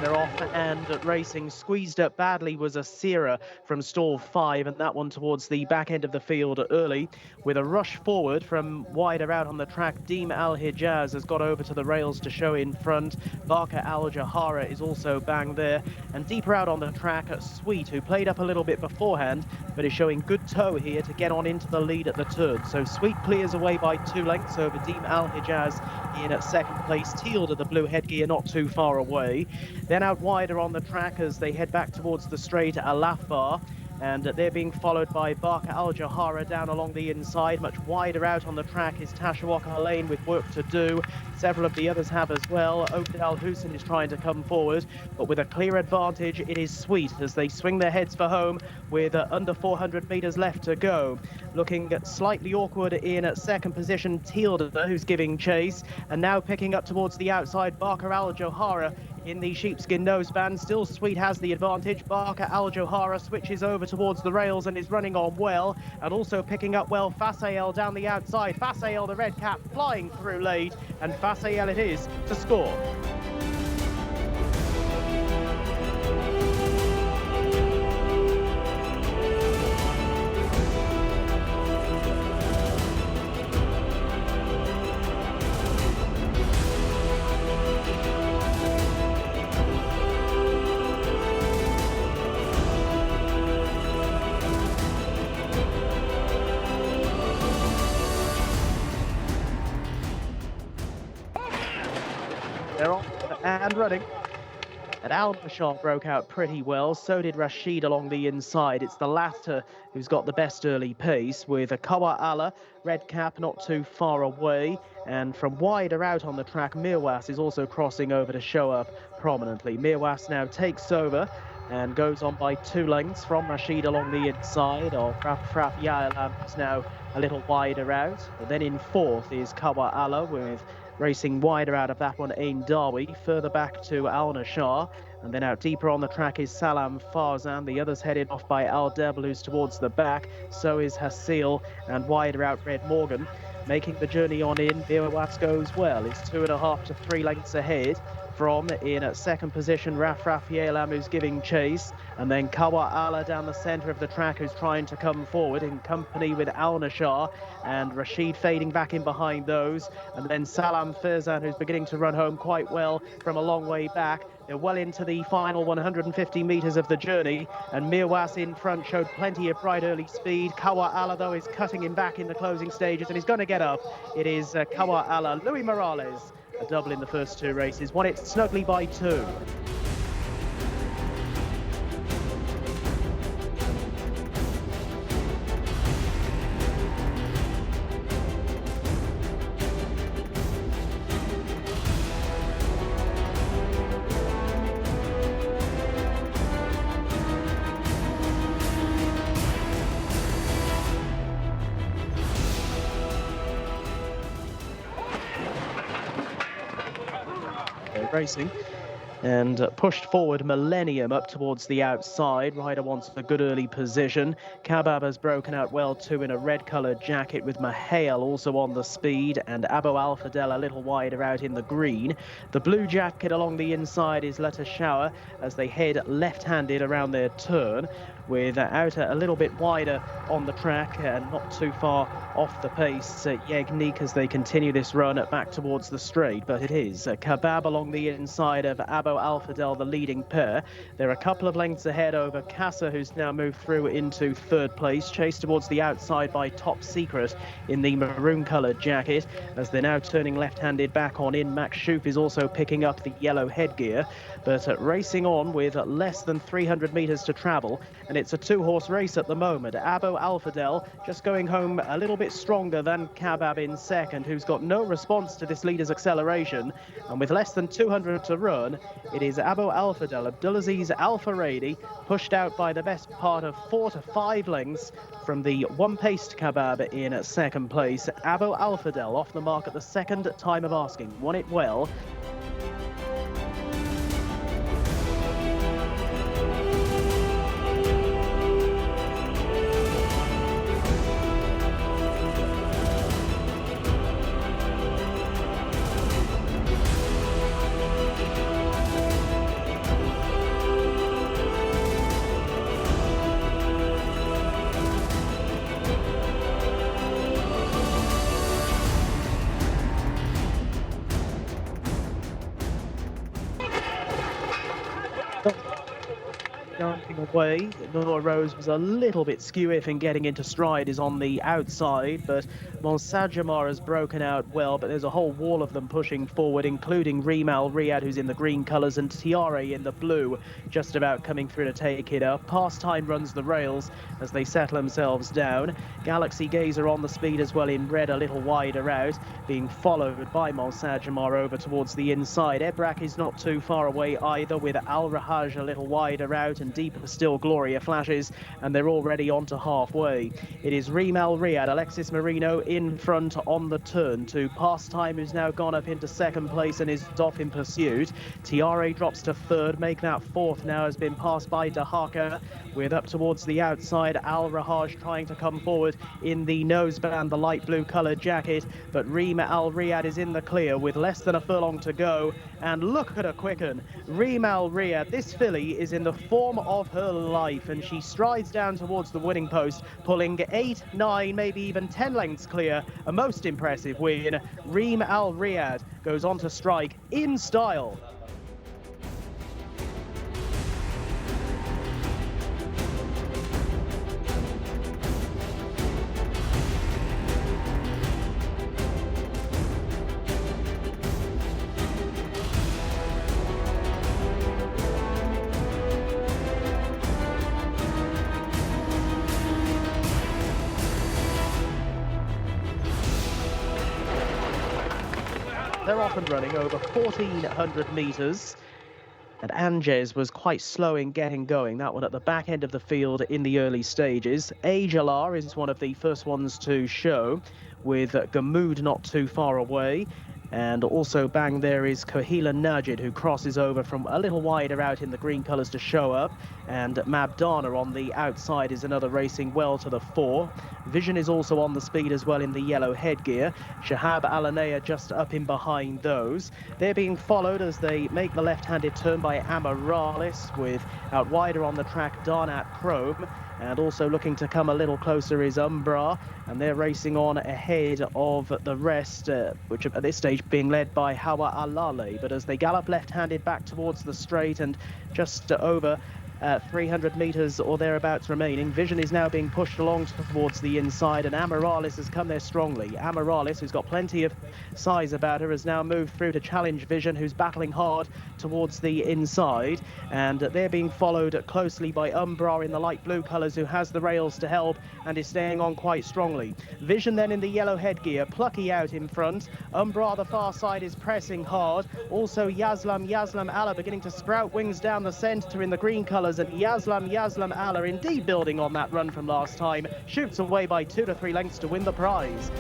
They're off and racing. Squeezed up badly was a Sierra from stall 5, and that one towards the back end of the field early. With a rush forward from wider out on the track, Deem Al Hijaz has got over to the rails to show in front. Barker Al Jahara is also bang there. And deeper out on the track, Sweet, who played up a little bit beforehand, but is showing good toe here to get on into the lead at the turn. So Sweet clears away by 2 lengths over Deem Al Hijaz in at second place. Tealed at the blue headgear not too far away. Then out wider on the track as they head back towards the straight, Alafbar. And they're being followed by Barker Al Jahara down along the inside. Much wider out on the track is Tashawaka Lane with work to do. Several of the others have as well. Obed Al Hussein is trying to come forward, but with a clear advantage, it is Sweet as they swing their heads for home with under 400 metres left to go. Looking slightly awkward in at second position, Tealder, who's giving chase, and now picking up towards the outside, Barker Al Jahara in the sheepskin noseband. Still Sweet has the advantage. Barker Al Jahara switches over towards the rails and is running on well, and also picking up well Fasael down the outside. Fasael, the red cap, flying through late, and Fasael it is to score. They're on and running. And Al-Bashar broke out pretty well. So did Rashid along the inside. It's the latter who's got the best early pace, with a Kawa Allah, red cap, not too far away. And from wider out on the track, Mirwas is also crossing over to show up prominently. Mirwas now takes over and goes on by 2 lengths from Rashid along the inside. Fraf Yalam is now a little wider out. And then in fourth is Kawa Allah, with racing wider out of that one, Ain Darwi. Further back to Al Nashar. And then out deeper on the track is Salam Farzan. The others headed off by Al Debl, who's towards the back. So is Hasil, and wider out Red Morgan. Making the journey on in, Mirwas goes well. It's 2.5 to 3 lengths ahead from, in at second position, Raf Yelam, who's giving chase, and then Kawa Allah down the centre of the track, who's trying to come forward in company with Al Nashar, and Rashid fading back in behind those, and then Salam Farzan, who's beginning to run home quite well from a long way back. They're well into the final 150 metres of the journey, and Mirwas in front showed plenty of bright early speed. Kawa Allah, though, is cutting him back in the closing stages, and he's going to get up. It is Kawa Allah. Louis Morales, a double in the first 2 races, won it snugly by 2. Racing and pushed forward Millennium up towards the outside. Rider wants a good early position. Kabab has broken out well too in a red-coloured jacket, with Mahail also on the speed, and Abo Al-Fadel a little wider out in the green. The blue jacket along the inside is Letta Shower as they head left-handed around their turn, with outer a little bit wider on the track and not too far off the pace. Yegnik as they continue this run back towards the straight, but it is Kabab along the inside of Abo Al-Fadel, the leading pair. They're a couple of lengths ahead over Casa, who's now moved through into third place, chased towards the outside by Top Secret in the maroon-coloured jacket. As they're now turning left-handed back on in, Max Schoof is also picking up the yellow headgear, but racing on with less than 300 metres to travel, and it's a 2-horse race at the moment. Abo Al-Fadel just going home a little bit stronger than Kabab in second, who's got no response to this leader's acceleration, and with less than 200 to run, it is Abo Al-Fadel, Abdulaziz Al-Faradi, pushed out by the best part of 4 to 5 lengths from the one-paced Kabab in second place. Abo Al-Fadel off the mark at the second time of asking, won it well. jumping away. Nora Rose was a little bit skew-if in getting into stride, is on the outside, but Monsajamar has broken out well, but there's a whole wall of them pushing forward, including Rimal Riyadh, who's in the green colours, and Tiare in the blue, just about coming through to take it up. Pastime runs the rails as they settle themselves down. Galaxy Gazer on the speed as well in red, a little wider out, being followed by Monsajamar over towards the inside. Ebrak is not too far away either, with Al Rahaj a little wider out, and deeper still Gloria flashes, and they're already on to halfway. It is Rimal Riyadh, Alexis Marino in front on the turn to Pastime, who's now gone up into second place and is off in pursuit. Tiare drops to third, make that fourth now, has been passed by Dahaka, with up towards the outside Al Rahaj trying to come forward in the noseband, the light blue coloured jacket, but Rima Al Riyadh is in the clear with less than a furlong to go, and look at her quicken. Rima Al Riyadh, this filly is in the form of her life, and she strides down towards the winning post, pulling 8, 9, maybe even 10 lengths clear. A most impressive win. Rima Al Riyadh goes on to strike in style. They're off and running over 1,400 metres. And Anges was quite slow in getting going. That one at the back end of the field in the early stages. Ajalar is one of the first ones to show, with Gamood not too far away. And also bang there is Kohila Najid, who crosses over from a little wider out in the green colours to show up. And Mabdana on the outside is another racing well to the fore. Vision is also on the speed as well in the yellow headgear. Shahab Alanea just up in behind those. They're being followed as they make the left-handed turn by Amoralis, with out wider on the track Darnat Chrome. And also looking to come a little closer is Umbra, and they're racing on ahead of the rest, which at this stage being led by Hawa Alale. But as they gallop left-handed back towards the straight and just over 300 metres or thereabouts remaining, Vision is now being pushed along towards the inside, and Amoralis has come there strongly. Amoralis, who's got plenty of size about her, has now moved through to challenge Vision, who's battling hard towards the inside, and they're being followed closely by Umbra in the light blue colours, who has the rails to help and is staying on quite strongly. Vision then in the yellow headgear, plucky out in front. Umbra the far side is pressing hard. Also Yazlam Allah beginning to sprout wings down the centre in the green colours, and Yazlam Allah, indeed building on that run from last time, shoots away by 2 to 3 lengths to win the prize.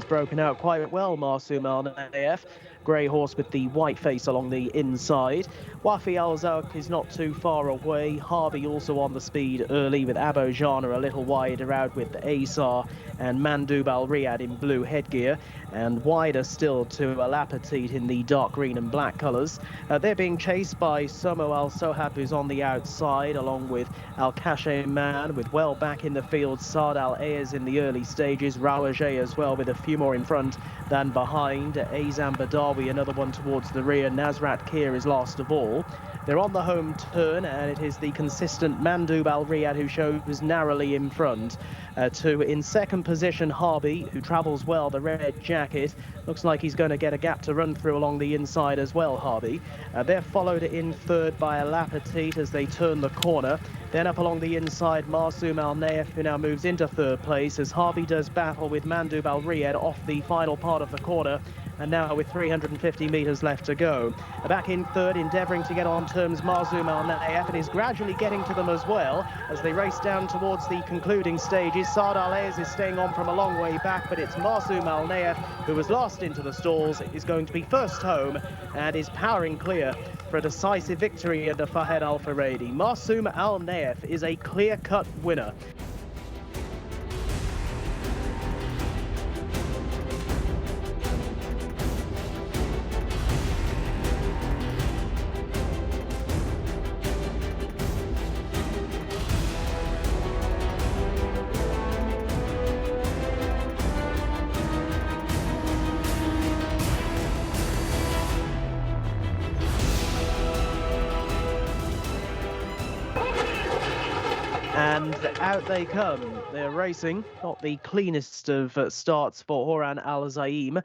Broken out quite well, Marsoum Al-Naif. Grey horse with the white face along the inside. Wafi Al-Zawq is not too far away. Harvey also on the speed early, with Abojana a little wider out with Asar and Mandub Al-Riyadh in blue headgear, and wider still to Alapatit in the dark green and black colours. They're being chased by Somo Al-Sohab, who's on the outside, along with Al-Kashe Man, with well back in the field Saad Al-Ayaz in the early stages, Rawajeh as well, with a few more in front than behind. Azam Badawi, another one towards the rear. Nazrat Kir is last of all. They're on the home turn, and it is the consistent Mandub Al-Riyadh who shows narrowly in front. In second position, Harvey, who travels well, the red jacket. Looks like he's going to get a gap to run through along the inside as well, Harvey. They're followed in third by Alapatit as they turn the corner. Then up along the inside, Marsoum Al-Naif, who now moves into third place as Harvey does battle with Mandub Al-Riyadh off the final part of the corner. And now with 350 metres left to go. Back in third, endeavouring to get on terms, Marsoum Al-Naif, and is gradually getting to them as well as they race down towards the concluding stages. Saad Al-Ayaz is staying on from a long way back, but it's Marsoum Al-Naif, who was last into the stalls, is going to be first home and is powering clear for a decisive victory under Fahed Al-Faredi. Marsoum Al-Naif is a clear-cut winner. And out they come. They're racing. Not the cleanest of starts for Horan Al Zaim,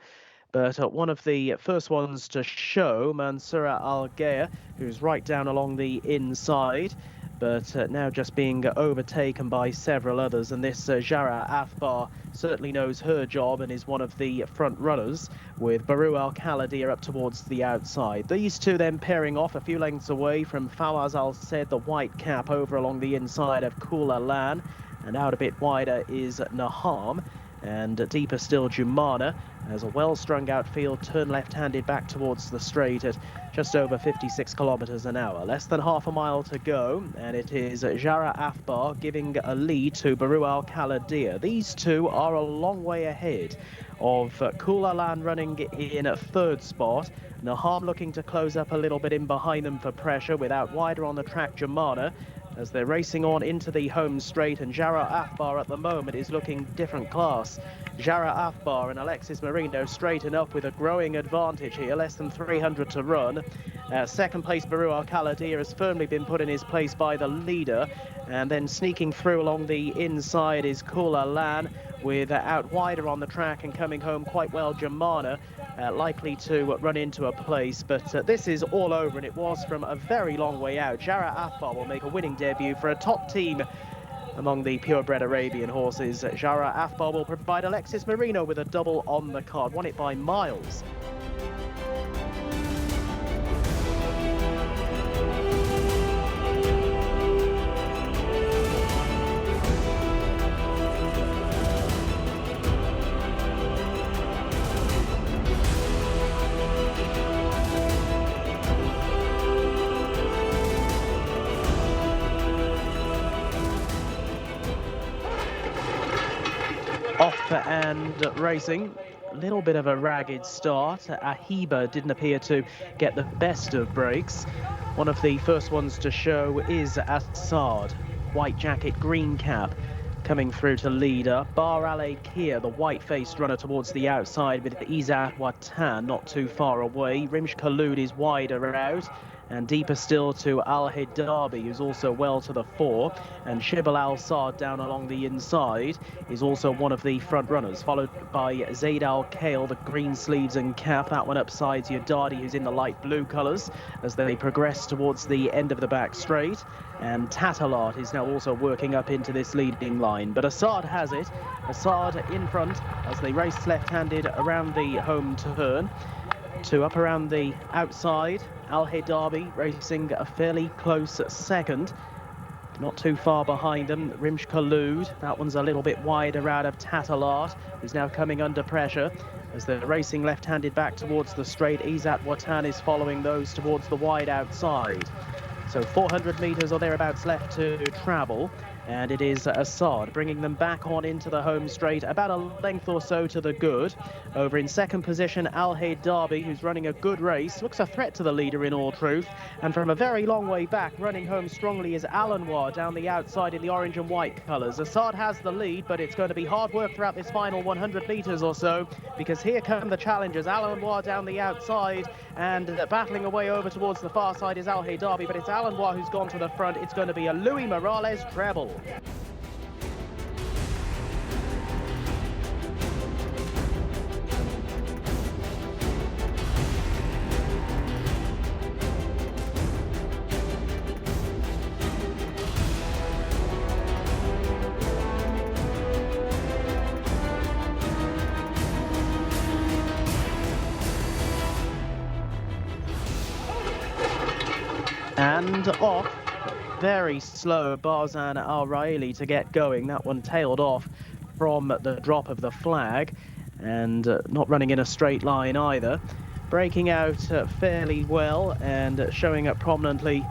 but one of the first ones to show, Mansoura Al Ghair, who's right down along the inside, but now just being overtaken by several others. And this Jara Athbar certainly knows her job and is one of the front runners, with Baru Al Khaladir up towards the outside. These two then pairing off a few lengths away from Fawaz Al Said, the white cap, over along the inside of Kula Lan, and out a bit wider is Naham. And deeper still, Jumana has a well-strung outfield, turn left-handed back towards the straight at just over 56 kilometers an hour. Less than half a mile to go, and it is Jara Athbar giving a lead to Baru Al Khaladir. These two are a long way ahead of Kula Lan running in third spot. Naham looking to close up a little bit in behind them for pressure, without wider on the track Jumana, as they're racing on into the home straight. And Jara Athbar at the moment is looking different class. Jara Athbar and Alexis Marino straighten up with a growing advantage here, less than 300 to run. Second place Baru Al Khaladir has firmly been put in his place by the leader, and then sneaking through along the inside is Kula Lan, with out wider on the track and coming home quite well Jumana, likely to run into a place. But this is all over, and it was from a very long way out. Jara Athbar will make a winning debut for a top team among the purebred Arabian horses. Jara Athbar will provide Alexis Marino with a double on the card, won it by miles. Off and racing. A little bit of a ragged start. Ahiba didn't appear to get the best of breaks. One of the first ones to show is Assad, white jacket, green cap, coming through to leader. Bar Ale Kia, the white-faced runner, towards the outside, with Izzat Watan not too far away. Rimsh Khalud is wider out, and deeper still to Al Hidabi, who's also well to the fore. And Shibal Al Saad down along the inside is also one of the front runners, followed by Zaid Al Kale, the green sleeves and cap. That one upsides Yadadi, who's in the light blue colours, as they progress towards the end of the back straight. And Tatalat is now also working up into this leading line. But Assad has it. Assad in front as they race left-handed around the home turn. Two up around the outside. Al Hidabi racing a fairly close second. Not too far behind them, Rimsh Khalud. That one's a little bit wider out of Tatalat, who's now coming under pressure as they're racing left-handed back towards the straight. Izzat Watan is following those towards the wide outside. So 400 metres or thereabouts left to travel, and it is Assad bringing them back on into the home straight, about a length or so to the good. Over in second position, Al Hidabi, who's running a good race, looks a threat to the leader in all truth. And from a very long way back, running home strongly, is Alanwar down the outside in the orange and white colours. Assad has the lead, but it's going to be hard work throughout this final 100 metres or so, because here come the challengers. Alanwar down the outside, and battling away over towards the far side is Al Hidabi, but it's Alanwar who's gone to the front. It's going to be a Louis Morales treble. And off, very slow, Barzan Al-Raili to get going. That one tailed off from the drop of the flag, and not running in a straight line either. Breaking out fairly well and showing up prominently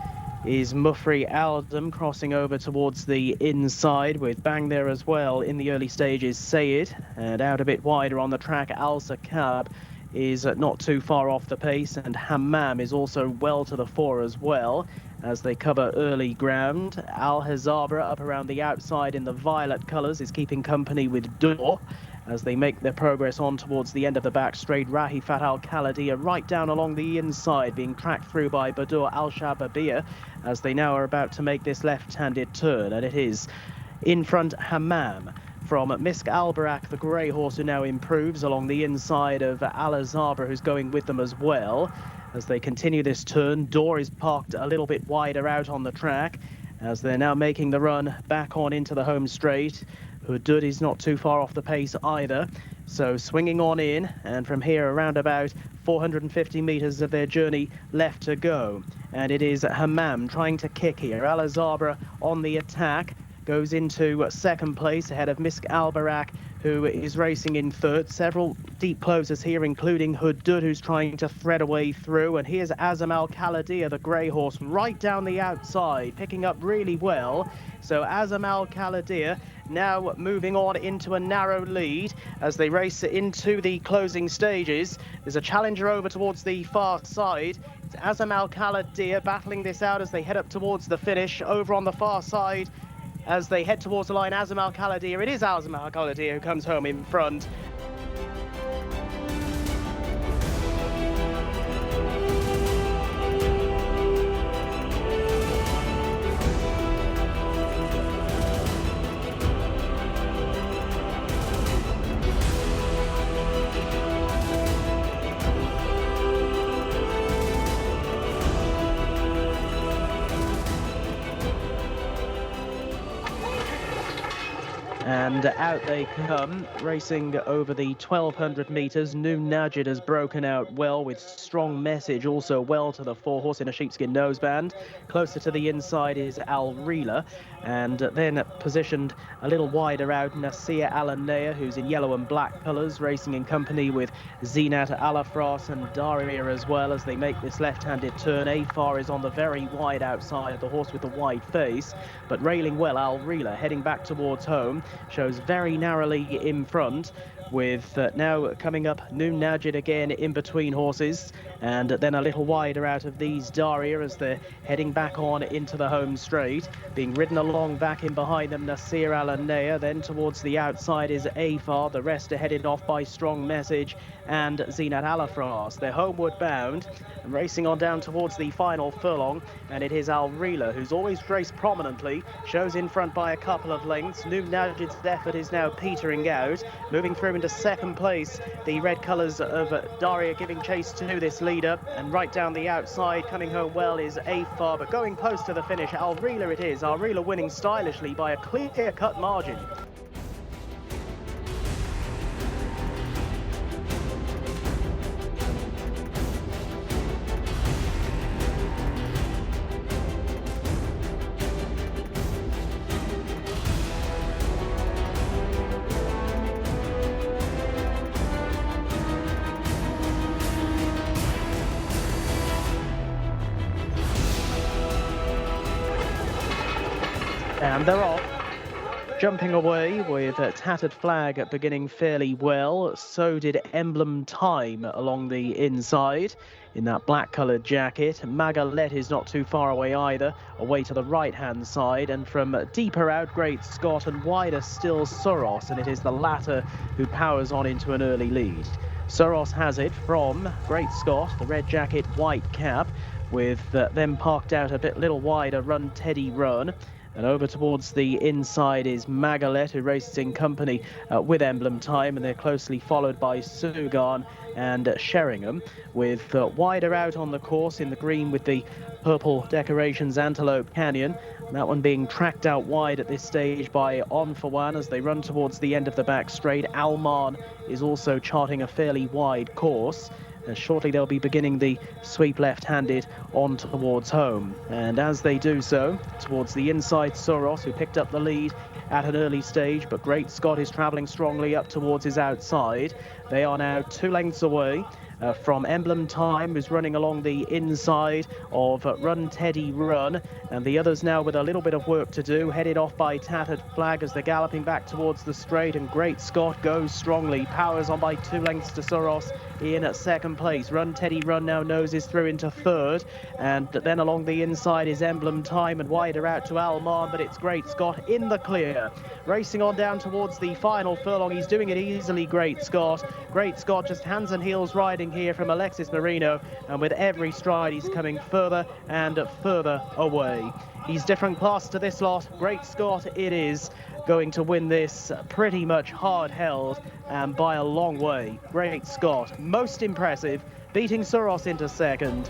is Mufri Aldam, crossing over towards the inside, with Bang there as well in the early stages, Sayed, and out a bit wider on the track, Al Sakab is not too far off the pace, and Hammam is also well to the fore as well as they cover early ground. Al Hazabra up around the outside in the violet colours is keeping company with Dor, as they make their progress on towards the end of the back straight. Rahi Fat Al Khaladia right down along the inside, being tracked through by Badur Al Shababiyah as they now are about to make this left-handed turn, and it is in front Hammam from Misk Albarak, the grey horse, who now improves along the inside of Al Zabra, who's going with them as well. As they continue this turn, Door is parked a little bit wider out on the track as they're now making the run back on into the home straight. Hudud is not too far off the pace either, so swinging on in, and from here around about 450 metres of their journey left to go. And it is Hammam trying to kick here. Al Zabra on the attack, goes into second place ahead of Misk Albarak, who is racing in third. Several deep closers here, including Hudud, who's trying to thread a way through. And here's Azam Al Khaladia, the grey horse, right down the outside, picking up really well. So Azam Al Khaladia now moving on into a narrow lead as they race into the closing stages. There's a challenger over towards the far side. It's Azam Al Khaladia battling this out as they head up towards the finish. Over on the far side, as they head towards the line, Azam Al Khaladia. It is Azam Al Khaladia who comes home in front. And out they come, racing over the 1,200 metres. Noon Najid has broken out well with Strong Message, also well to the four-horse in a sheepskin noseband. Closer to the inside is Al Rila, and then positioned a little wider out, Nasir Alanea, who's in yellow and black colours, racing in company with Zinat Alafras and Daria as well as they make this left-handed turn. Afar is on the very wide outside, the horse with the wide face, but railing well. Al Rila heading back towards home, shows very narrowly in front, with now coming up Noon Najid again in between horses, and then a little wider out of these Daria as they're heading back on into the home straight, being ridden along back in behind them Nasir Alanea. Then towards the outside is Afar, the rest are headed off by Strong Message and Zinat Alafras. They're homeward bound and racing on down towards the final furlong, and it is Al Rila, who's always raced prominently, shows in front by a couple of lengths. Noon Najid's effort is now petering out, moving through into second place. The red colours of Daria giving chase to this leader, and right down the outside coming home well is Afar, but going close to the finish, Al Rila it is. Al Rila winning stylishly by a clear-cut margin. And they're off, jumping away with a tattered flag beginning fairly well. So did Emblem Time along the inside in that black-coloured jacket. Magalet is not too far away either, away to the right-hand side. And from deeper out, Great Scott, and wider still, Soros. And it is the latter who powers on into an early lead. Soros has it from Great Scott, the red jacket, white cap, with them parked out a bit little wider, Run Teddy Run. And over towards the inside is Magalet, who races in company with Emblem Time, and they're closely followed by Sugan and Sheringham, with wider out on the course in the green with the purple decorations Antelope Canyon. That one being tracked out wide at this stage by On For One as they run towards the end of the back straight. Alman is also charting a fairly wide course. Shortly they'll be beginning the sweep left-handed on towards home. And as they do so, towards the inside, Soros, who picked up the lead at an early stage, but Great Scott is travelling strongly up towards his outside. They are now 2 lengths away, from Emblem Time, who's running along the inside of Run Teddy Run, and the others now with a little bit of work to do, headed off by Tattered Flag as they're galloping back towards the straight, and Great Scott goes strongly, powers on by 2 lengths to Soros in at second place. Run Teddy Run now noses through into third, and then along the inside is Emblem Time, and wider out to Alman, but it's Great Scott in the clear. Racing on down towards the final furlong, he's doing it easily, Great Scott. Great Scott just hands and heels riding here from Alexis Marino, and with every stride he's coming further and further away. He's different class to this lot. Great Scott it is, going to win this pretty much hard held and by a long way. Great Scott, most impressive, beating Soros into second.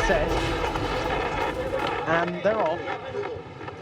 Set, and they're off.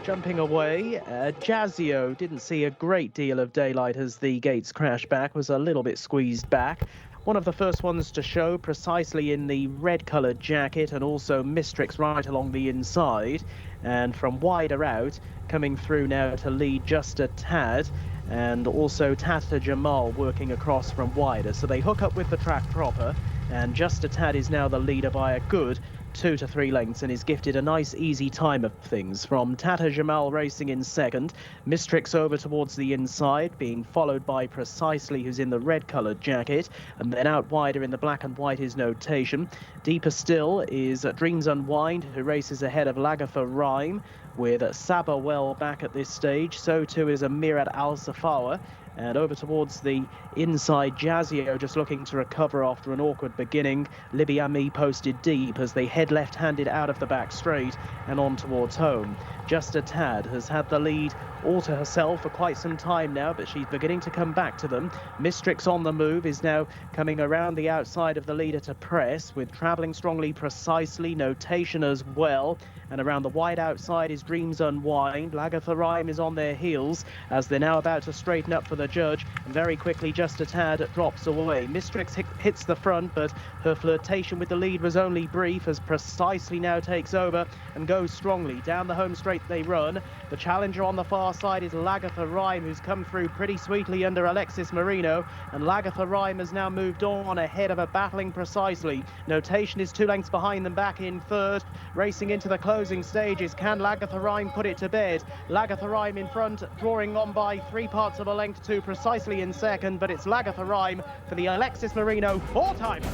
Jumping away, Jazzio didn't see a great deal of daylight as the gates crashed back, was a little bit squeezed back. One of the first ones to show, precisely in the red-coloured jacket, and also Mistrix right along the inside. And from wider out, coming through now to lead just a tad, and also Tata Jamal working across from wider. So they hook up with the track proper, and Just a Tad is now the leader by a good 2 to 3 lengths, and is gifted a nice easy time of things. From Tata Jamal racing in second, Mistrix over towards the inside, being followed by Precisely, who's in the red-coloured jacket, and then out wider in the black and white is Notation. Deeper still is Dreams Unwind, who races ahead of Lagatha Rhyme, with Saba well back at this stage. So too is Amirat Al Safawa. And over towards the inside, Jazzio just looking to recover after an awkward beginning. Libby Ami posted deep as they head left-handed out of the back straight and on towards home. Just a Tad has had the lead all to herself for quite some time now, but she's beginning to come back to them. Mistrix on the move is now coming around the outside of the leader to press, with travelling strongly Precisely, Notation as well. And around the wide outside is Dreams Unwind. Lagatha Rhyme is on their heels as they're now about to straighten up for the judge, and very quickly Just a Tad drops away. Mistrix hits the front, but her flirtation with the lead was only brief, as Precisely now takes over and goes strongly. Down the home straight they run. The challenger on the far side is Lagatha Rhyme, who's come through pretty sweetly under Alexis Marino, and Lagatha Rhyme has now moved on ahead of a battling Precisely. Notation is 2 lengths behind them back in third. Racing into the closing stages, can Lagatha Rhyme put it to bed? Lagatha Rhyme in front, drawing on by 3 parts of a length to Precisely in second, but it's Lagatha Rhyme for the Alexis Marino 4-timer.